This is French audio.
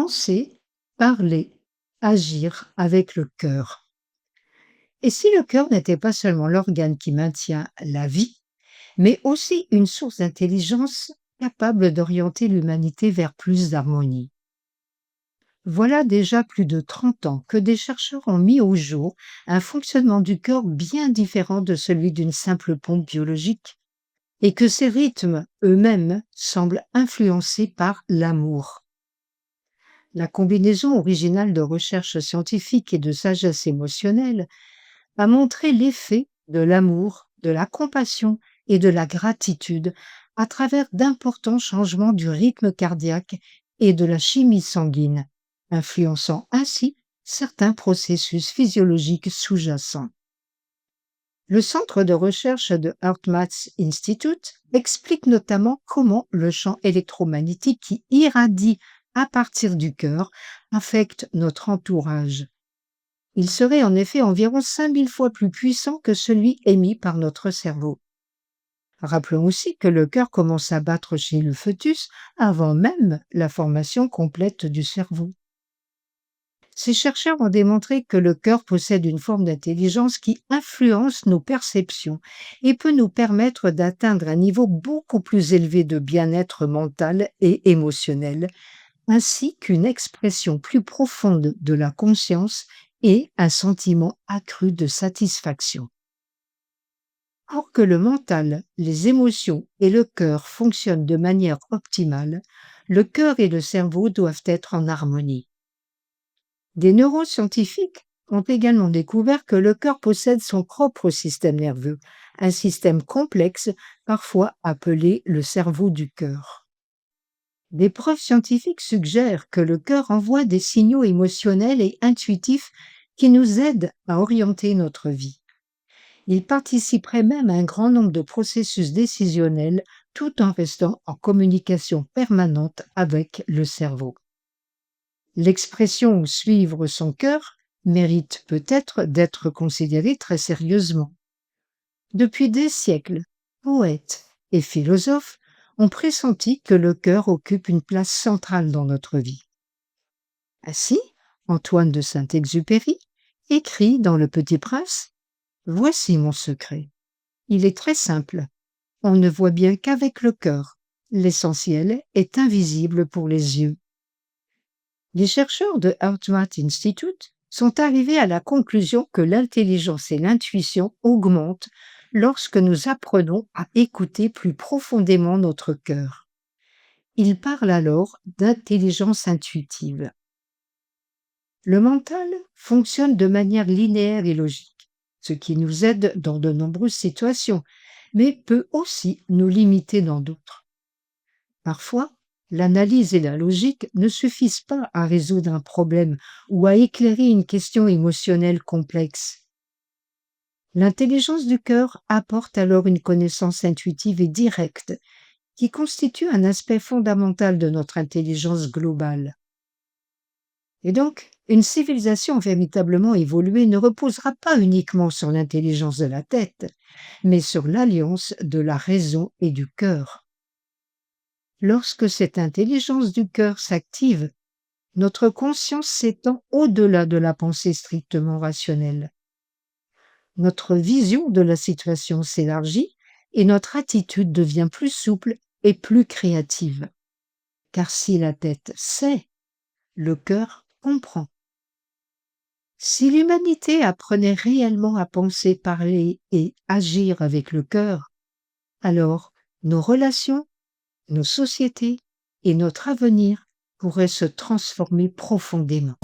penser, parler, agir avec le cœur. Et si le cœur n'était pas seulement l'organe qui maintient la vie, mais aussi une source d'intelligence capable d'orienter l'humanité vers plus d'harmonie? Voilà déjà plus de 30 ans que des chercheurs ont mis au jour un fonctionnement du cœur bien différent de celui d'une simple pompe biologique, et que ces rythmes eux-mêmes semblent influencés par l'amour. La combinaison originale de recherche scientifique et de sagesse émotionnelle a montré l'effet de l'amour, de la compassion et de la gratitude à travers d'importants changements du rythme cardiaque et de la chimie sanguine, influençant ainsi certains processus physiologiques sous-jacents. Le centre de recherche de HeartMath Institute explique notamment comment le champ électromagnétique qui irradie à partir du cœur affecte notre entourage. Il serait en effet environ 5000 fois plus puissant que celui émis par notre cerveau. Rappelons aussi que le cœur commence à battre chez le fœtus avant même la formation complète du cerveau. Ces chercheurs ont démontré que le cœur possède une forme d'intelligence qui influence nos perceptions et peut nous permettre d'atteindre un niveau beaucoup plus élevé de bien-être mental et émotionnel, ainsi qu'une expression plus profonde de la conscience et un sentiment accru de satisfaction. Pour que le mental, les émotions et le cœur fonctionnent de manière optimale, le cœur et le cerveau doivent être en harmonie. Des neuroscientifiques ont également découvert que le cœur possède son propre système nerveux, un système complexe, parfois appelé le cerveau du cœur. Des preuves scientifiques suggèrent que le cœur envoie des signaux émotionnels et intuitifs qui nous aident à orienter notre vie. Il participerait même à un grand nombre de processus décisionnels tout en restant en communication permanente avec le cerveau. L'expression «suivre son cœur» mérite peut-être d'être considérée très sérieusement. Depuis des siècles, poètes et philosophes ont pressenti que le cœur occupe une place centrale dans notre vie. Ainsi, Antoine de Saint-Exupéry écrit dans Le Petit Prince: «Voici mon secret. Il est très simple. On ne voit bien qu'avec le cœur. L'essentiel est invisible pour les yeux.» Les chercheurs de HeartMath Institute sont arrivés à la conclusion que l'intelligence et l'intuition augmentent lorsque nous apprenons à écouter plus profondément notre cœur. Ils parlent alors d'intelligence intuitive. Le mental fonctionne de manière linéaire et logique, ce qui nous aide dans de nombreuses situations, mais peut aussi nous limiter dans d'autres. Parfois, l'analyse et la logique ne suffisent pas à résoudre un problème ou à éclairer une question émotionnelle complexe. L'intelligence du cœur apporte alors une connaissance intuitive et directe qui constitue un aspect fondamental de notre intelligence globale. Et donc, une civilisation véritablement évoluée ne reposera pas uniquement sur l'intelligence de la tête, mais sur l'alliance de la raison et du cœur. Lorsque cette intelligence du cœur s'active, notre conscience s'étend au-delà de la pensée strictement rationnelle. Notre vision de la situation s'élargit et notre attitude devient plus souple et plus créative. Car si la tête sait, le cœur comprend. Si l'humanité apprenait réellement à penser, parler et agir avec le cœur, alors nos relations, nos sociétés et notre avenir pourraient se transformer profondément.